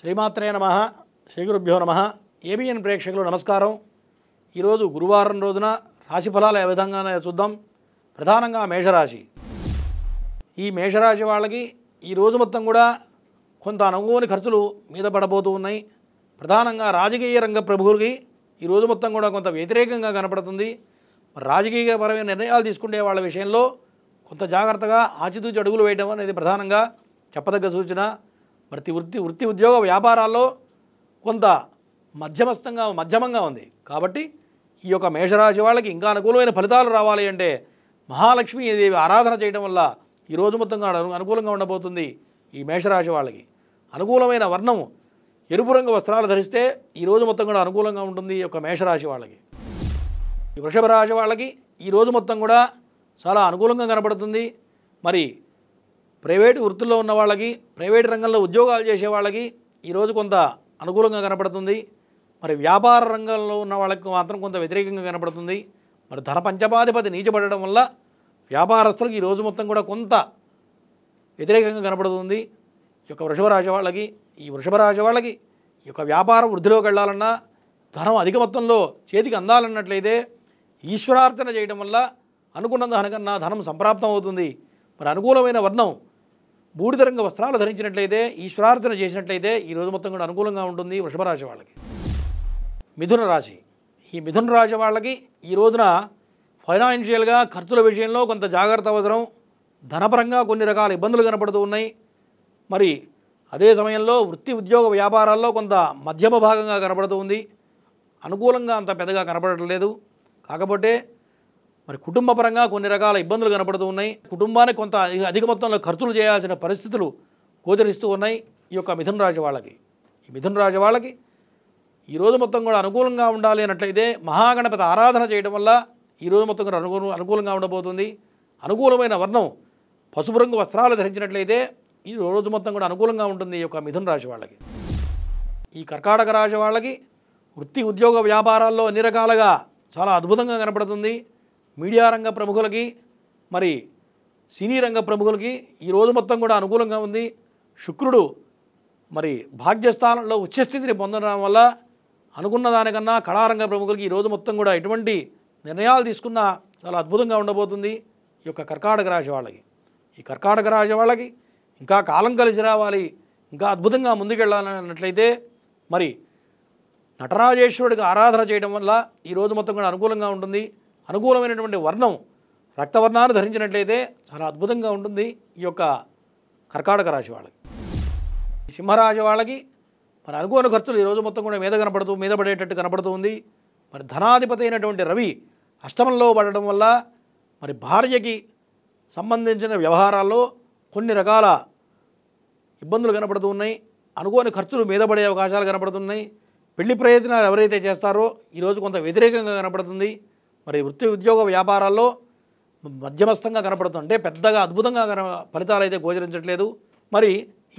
శ్రీమాత్రే నమః శ్రీగురుభ్యో నమః ఏబిఎన్ ప్రేక్షకులు నమస్కారం। ఈరోజు గురువారం రోజున రాశి ఫలాలు ఏ విధంగా చూద్దాం। ప్రధానంగా మేషరాశి, ఈ మేషరాశి వాళ్ళకి ఈ రోజు మొత్తం కూడా కొంత అనుకోని ఖర్చులు మీద పడబోతూ ఉన్నాయి। ప్రధానంగా రాజకీయ రంగ ప్రముఖులకి ఈ రోజు మొత్తం కూడా కొంత వ్యతిరేకంగా కనపడుతుంది। రాజకీయపరమైన నిర్ణయాలు తీసుకునే వాళ్ళ విషయంలో కొంత జాగ్రత్తగా ఆచితూచి అడుగులు వేయడం అనేది ప్రధానంగా చెప్పదగ్గ సూచన। వృత్తి ఉద్యోగ వ్యాపారాల్లో కొంత మధ్యమంగా ఉంది కాబట్టి ఈ యొక్క మేషరాశి వాళ్ళకి ఇంకా అనుకూలమైన ఫలితాలు రావాలి అంటే మహాలక్ష్మి దేవి ఆరాధన చేయడం వల్ల ఈ రోజు మొత్తంగా అనుకూలంగా ఉండబోతుంది। ఈ మేషరాశి వాళ్ళకి అనుకూలమైన వర్ణం ఎరుపు రంగు వస్త్రాలు ధరిస్తే ఈ రోజు మొత్తం కూడా అనుకూలంగా ఉంటుంది ఈ యొక్క మేషరాశి వాళ్ళకి। ఈ వృషభ రాశి వాళ్ళకి ఈ రోజు మొత్తం కూడా చాలా అనుకూలంగా కనబడుతుంది। మరి ప్రైవేటు వృత్తుల్లో ఉన్న వాళ్ళకి, ప్రైవేటు రంగంలో ఉద్యోగాలు చేసే వాళ్ళకి ఈరోజు కొంత అనుకూలంగా కనపడుతుంది। మరి వ్యాపార రంగంలో ఉన్న వాళ్ళకి మాత్రం కొంత వ్యతిరేకంగా కనపడుతుంది। మరి ధన పంచమాధిపతి నీచబడడం వల్ల వ్యాపారస్తులకు ఈరోజు మొత్తం కూడా కొంత వ్యతిరేకంగా కనపడుతుంది ఈ యొక్క వృషభ రాశి వాళ్ళకి। ఈ వృషభ రాశి వాళ్ళకి ఈ యొక్క వ్యాపారం వృద్ధిలోకి వెళ్ళాలన్నా, ధనం అధిక మొత్తంలో చేతికి అందాలన్నట్లయితే ఈశ్వరార్చన చేయడం వల్ల అనుకున్న దానికన్నా ధనం సంప్రాప్తం అవుతుంది। మరి అనుకూలమైన వర్ణం బూడిద రంగు వస్త్రాలు ధరించినట్లయితే, ఈశ్వరార్చన చేసినట్లయితే ఈ రోజు మొత్తం కూడా అనుకూలంగా ఉంటుంది వృషభ రాశి వాళ్ళకి। మిథున రాశి, ఈ మిథున రాశి వాళ్ళకి ఈ రోజున ఫైనాన్షియల్గా ఖర్చుల విషయంలో కొంత జాగ్రత్త అవసరం। ధనపరంగా కొన్ని రకాల ఇబ్బందులు కనపడుతూ ఉన్నాయి। మరి అదే సమయంలో వృత్తి ఉద్యోగ వ్యాపారాల్లో కొంత మధ్యమ భాగంగా కనపడుతూ ఉంది, అనుకూలంగా అంత పెద్దగా కనపడట్లేదు। కాకపోతే మరి కుటుంబపరంగా కొన్ని రకాల ఇబ్బందులు కనపడుతూ ఉన్నాయి। కుటుంబానికి కొంత అధిక మొత్తంలో ఖర్చులు చేయాల్సిన పరిస్థితులు గోచరిస్తూ ఉన్నాయి ఈ యొక్క మిథున రాశి వాళ్ళకి। ఈ మిథున రాశి వాళ్ళకి ఈ రోజు మొత్తం కూడా అనుకూలంగా ఉండాలి అన్నట్లయితే మహాగణపతి ఆరాధన చేయడం వల్ల ఈ రోజు మొత్తం కూడా అనుకూలంగా ఉండబోతుంది। అనుకూలమైన వర్ణం పసుపు రంగు వస్త్రాలు ధరించినట్లయితే ఈ రోజు మొత్తం కూడా అనుకూలంగా ఉంటుంది ఈ యొక్క మిథున రాశి వాళ్ళకి। ఈ కర్కాటక రాశి వాళ్ళకి వృత్తి ఉద్యోగ వ్యాపారాల్లో అన్ని రకాలుగా చాలా అద్భుతంగా కనపడుతుంది। మీడియా రంగ ప్రముఖులకి, మరి సినీ రంగ ప్రముఖులకి ఈ రోజు మొత్తం కూడా అనుకూలంగా ఉంది। శుక్రుడు మరి భాగ్యస్థానంలో ఉచ్చస్థితిని పొందడం వల్ల అనుకున్న దానికన్నా కళారంగ ప్రముఖులకి ఈ రోజు మొత్తం కూడా ఎటువంటి నిర్ణయాలు తీసుకున్నా చాలా అద్భుతంగా ఉండబోతుంది ఈ యొక్క కర్కాటక రాశి వాళ్ళకి। ఈ కర్కాటక రాశి వాళ్ళకి ఇంకా కాలం కలిసి రావాలి, ఇంకా అద్భుతంగా ముందుకెళ్ళాలన్నట్లయితే మరి నటరాజేశ్వరుడికి ఆరాధన చేయడం వల్ల ఈ రోజు మొత్తం కూడా అనుకూలంగా ఉంటుంది। అనుకూలమైనటువంటి వర్ణం రక్తవర్ణాన్ని ధరించినట్లయితే చాలా అద్భుతంగా ఉంటుంది ఈ యొక్క కర్కాటక రాశి వాళ్ళకి। సింహరాశి వాళ్ళకి మరి అనుకోని ఖర్చులు ఈరోజు మొత్తం కూడా మీద పడేటట్టు కనపడుతూ ఉంది। మరి ధనాధిపతి అయినటువంటి రవి అష్టమంలో పడడం వల్ల మరి భార్యకి సంబంధించిన వ్యవహారాల్లో కొన్ని రకాల ఇబ్బందులు కనపడుతూ ఉన్నాయి। అనుకోని ఖర్చులు మీద పడే అవకాశాలు కనపడుతున్నాయి। పెళ్లి ప్రయత్నాలు ఎవరైతే చేస్తారో ఈరోజు కొంత వ్యతిరేకంగా కనపడుతుంది। మరి వృత్తి ఉద్యోగ వ్యాపారాల్లో మధ్యమస్థంగా కనపడుతుంది, అంటే పెద్దగా అద్భుతంగా ఫలితాలు అయితే గోచరించట్లేదు। మరి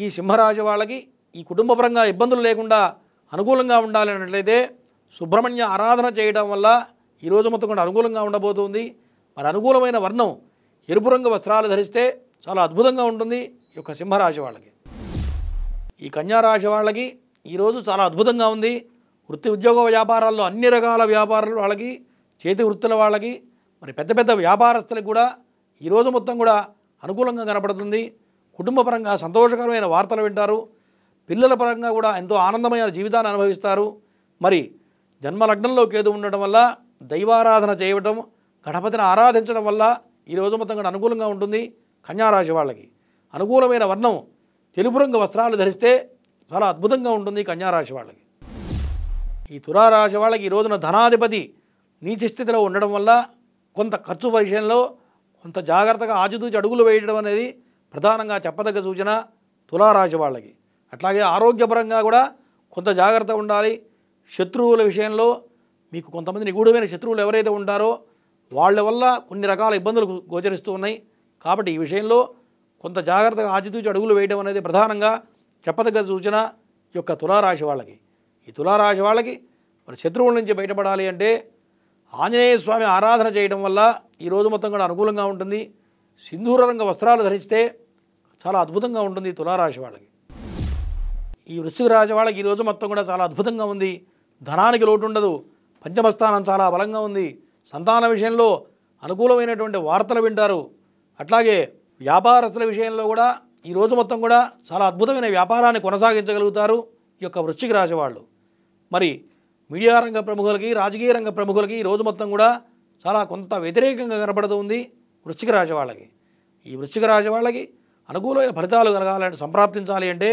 ఈ సింహరాశి వాళ్ళకి ఈ కుటుంబపరంగా ఇబ్బందులు లేకుండా అనుకూలంగా ఉండాలి అన్నట్లయితే సుబ్రహ్మణ్య ఆరాధన చేయడం వల్ల ఈరోజు మొత్తం కూడా అనుకూలంగా ఉండబోతుంది। మరి అనుకూలమైన వర్ణం ఎరుపు రంగు వస్త్రాలు ధరిస్తే చాలా అద్భుతంగా ఉంటుంది ఈ యొక్క సింహరాశి వాళ్ళకి। ఈ కన్యారాశి వాళ్ళకి ఈరోజు చాలా అద్భుతంగా ఉంది। వృత్తి ఉద్యోగ వ్యాపారాల్లో అన్ని రకాల వ్యాపారాలు వాళ్ళకి, చేతి వృత్తుల వాళ్ళకి, మరి పెద్ద పెద్ద వ్యాపారస్తులకు కూడా ఈరోజు మొత్తం కూడా అనుకూలంగా కనపడుతుంది। కుటుంబపరంగా సంతోషకరమైన వార్తలు వింటారు, పిల్లల పరంగా కూడా ఎంతో ఆనందమైన జీవితాన్ని అనుభవిస్తారు। మరి జన్మలగ్నంలో కేతు ఉండడం వల్ల దైవారాధన చేయడం, గణపతిని ఆరాధించడం వల్ల ఈరోజు మొత్తం కూడా అనుకూలంగా ఉంటుంది కన్యారాశి వాళ్ళకి। అనుకూలమైన వర్ణం తెలుపు రంగు వస్త్రాలు ధరిస్తే చాలా అద్భుతంగా ఉంటుంది కన్యారాశి వాళ్ళకి। ఈ తులారాశి వాళ్ళకి ఈ రోజున ధనాధిపతి నీచ స్థితిలో ఉండడం వల్ల కొంత ఖర్చు విషయంలో కొంత జాగ్రత్తగా ఆచితూచి అడుగులు వేయడం అనేది ప్రధానంగా చెప్పదగ్గ సూచన తులారాశి వాళ్ళకి। అట్లాగే ఆరోగ్యపరంగా కూడా కొంత జాగ్రత్త ఉండాలి। శత్రువుల విషయంలో మీకు కొంతమంది నిగూఢమైన శత్రువులు ఎవరైతే ఉంటారో వాళ్ళ వల్ల కొన్ని రకాల ఇబ్బందులు గోచరిస్తూ ఉన్నాయి। కాబట్టి ఈ విషయంలో కొంత జాగ్రత్తగా ఆచితూచి అడుగులు వేయడం అనేది ప్రధానంగా చెప్పదగ్గ సూచన ఈ యొక్క తులారాశి వాళ్ళకి। ఈ తులారాశి వాళ్ళకి మరి శత్రువుల నుంచి బయటపడాలి అంటే ఆంజనేయ స్వామి ఆరాధన చేయడం వల్ల ఈ రోజు మొత్తం కూడా అనుకూలంగా ఉంటుంది। సింధూర రంగ వస్త్రాలు ధరిస్తే చాలా అద్భుతంగా ఉంటుంది తులారాశి వాళ్ళకి। ఈ వృశ్చిక రాశి వాళ్ళకి ఈరోజు మొత్తం కూడా చాలా అద్భుతంగా ఉంది. ధనానికి లోటు ఉండదు. పంచమస్థానం చాలా బలంగా ఉంది. సంతాన విషయంలో అనుకూలమైనటువంటి వార్తలు వింటారు. అట్లాగే వ్యాపారస్తుల విషయంలో కూడా ఈరోజు మొత్తం కూడా చాలా అద్భుతమైన వ్యాపారాన్ని కొనసాగించగలుగుతారు ఈ యొక్క వృశ్చిక రాశి వాళ్ళు. మరి మీడియా రంగ ప్రముఖులకి, రాజకీయ రంగ ప్రముఖులకి ఈరోజు మొత్తం కూడా చాలా కొంత వ్యతిరేకంగా కనబడుతుంది వృశ్చిక రాశి వాళ్ళకి. ఈ వృశ్చిక రాశి వాళ్ళకి అనుకూలమైన ఫలితాలు కలగాలంటే, సంప్రాప్తించాలి అంటే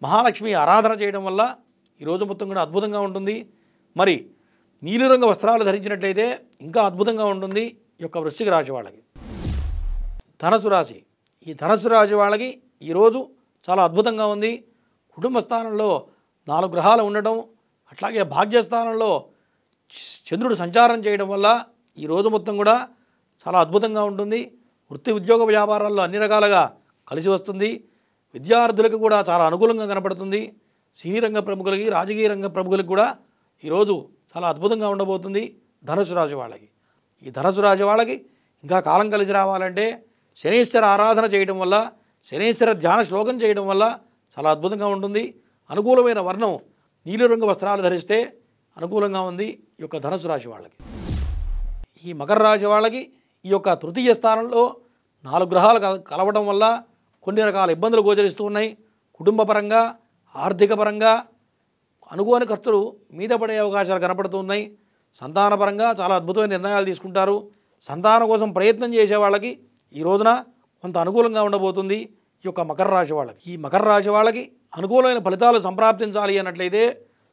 మహాలక్ష్మి ఆరాధన చేయడం వల్ల ఈరోజు మొత్తం కూడా అద్భుతంగా ఉంటుంది. మరి నీలిరంగు వస్త్రాలు ధరించినట్లయితే ఇంకా అద్భుతంగా ఉంటుంది ఈ యొక్క వృశ్చిక రాశి వాళ్ళకి. ధనస్సు రాశి. ఈ ధనస్సు రాశి వాళ్ళకి ఈరోజు చాలా అద్భుతంగా ఉంది. కుటుంబ స్థానంలో 4 గ్రహాలు ఉండటం, అట్లాగే భాగ్యస్థానంలో చంద్రుడు సంచారం చేయడం వల్ల ఈరోజు మొత్తం కూడా చాలా అద్భుతంగా ఉంటుంది. వృత్తి ఉద్యోగ వ్యాపారాల్లో అన్ని రకాలుగా కలిసి వస్తుంది. విద్యార్థులకు కూడా చాలా అనుకూలంగా కనపడుతుంది. సినీ రంగ ప్రముఖులకి, రాజకీయ రంగ ప్రముఖులకు కూడా ఈరోజు చాలా అద్భుతంగా ఉండబోతుంది ధనుసు రాశి వాళ్ళకి. ఈ ధనుసు రాశి వాళ్ళకి ఇంకా కాలం కలిసి రావాలంటే శనీశ్వర ఆరాధన చేయడం వల్ల, శనీశ్వర ధ్యాన శ్లోకం చేయడం వల్ల చాలా అద్భుతంగా ఉంటుంది. అనుకూలమైన వర్ణం నీలిరంగు వస్త్రాలు ధరిస్తే అనుకూలంగా ఉంది ఈ యొక్క ధనుసు రాశి వాళ్ళకి. ఈ మకర రాశి వాళ్ళకి ఈ యొక్క తృతీయ స్థానంలో 4 గ్రహాలు కలవడం వల్ల కొన్ని రకాల ఇబ్బందులు గోచరిస్తూ ఉన్నాయి. కుటుంబపరంగా, ఆర్థిక పరంగా అనుకోని ఖర్చులు మీద పడే అవకాశాలు కనపడుతున్నాయి. సంతానపరంగా చాలా అద్భుతమైన నిర్ణయాలు తీసుకుంటారు. సంతానం కోసం ప్రయత్నం చేసే వాళ్ళకి ఈ రోజున కొంత అనుకూలంగా ఉండబోతుంది ఈ యొక్క మకర రాశి వాళ్ళకి. ఈ మకర రాశి వాళ్ళకి అనుకూలమైన ఫలితాలు సంప్రాప్తించాలి అన్నట్లయితే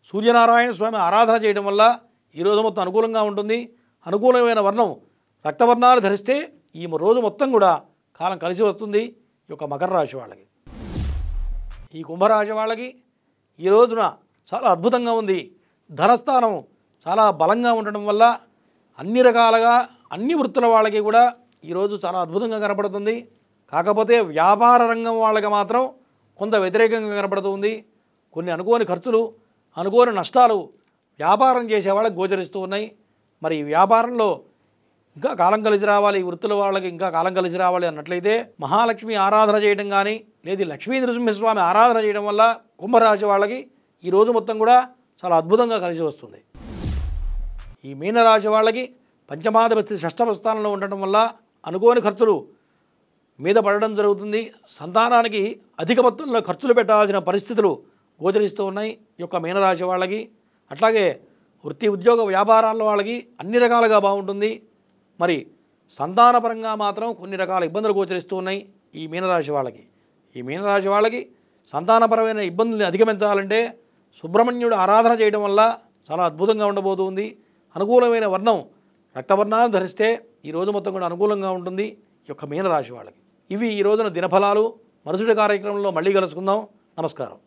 సూర్యనారాయణ స్వామి ఆరాధన చేయడం వల్ల ఈరోజు మొత్తం అనుకూలంగా ఉంటుంది. అనుకూలమైన వర్ణం రక్తవర్ణాలు ధరిస్తే ఈ రోజు మొత్తం కూడా కాలం కలిసి వస్తుంది ఈ యొక్క మకర రాశి వాళ్ళకి. ఈ కుంభరాశి వాళ్ళకి ఈ రోజున చాలా అద్భుతంగా ఉంది. ధనస్థానం చాలా బలంగా ఉండడం వల్ల అన్ని రకాలుగా అన్ని వృత్తుల వాళ్ళకి కూడా ఈరోజు చాలా అద్భుతంగా కనపడుతుంది. కాకపోతే వ్యాపార రంగం వాళ్ళకి మాత్రం కొంత వ్యతిరేకంగా కనపడుతుంది. కొన్ని అనుకోని ఖర్చులు, అనుకోని నష్టాలు వ్యాపారం చేసే వాళ్ళకి గోచరిస్తూ ఉన్నాయి. మరి ఈ వ్యాపారంలో ఇంకా కాలం కలిసి రావాలి, ఈ వృత్తుల వాళ్ళకి ఇంకా కాలం కలిసి రావాలి అన్నట్లయితే మహాలక్ష్మి ఆరాధన చేయడం కానీ, లేదా లక్ష్మీ నరసింహస్వామి ఆరాధన చేయడం వల్ల కుంభరాశి వాళ్ళకి ఈరోజు మొత్తం కూడా చాలా అద్భుతంగా కలిసి వస్తుంది. ఈ మీనరాశి వాళ్ళకి పంచమాధిపతి షష్ఠమ స్థానంలో ఉండటం వల్ల అనుకోని ఖర్చులు మీద పడడం జరుగుతుంది. సంతానానికి అధిక మొత్తంలో ఖర్చులు పెట్టాల్సిన పరిస్థితులు గోచరిస్తూ ఉన్నాయి ఈ యొక్క మీనరాశి వాళ్ళకి. అట్లాగే వృత్తి ఉద్యోగ వ్యాపారాల వాళ్ళకి అన్ని రకాలుగా బాగుంటుంది. మరి సంతానపరంగా మాత్రం కొన్ని రకాల ఇబ్బందులు గోచరిస్తూ ఉన్నాయి ఈ మీనరాశి వాళ్ళకి. ఈ మీనరాశి వాళ్ళకి సంతానపరమైన ఇబ్బందుల్ని అధిగమించాలంటే సుబ్రహ్మణ్యుడు ఆరాధన చేయడం వల్ల చాలా అద్భుతంగా ఉండబోతుంది. అనుకూలమైన వర్ణం రక్తవర్ణాన్ని ధరిస్తే ఈరోజు మొత్తం కూడా అనుకూలంగా ఉంటుంది ఈ యొక్క మీనరాశి వాళ్ళకి. ఇవి ఈ రోజున దినఫలాలు. మరుసటి కార్యక్రమంలో మళ్ళీ కలుసుకుందాం. నమస్కారం.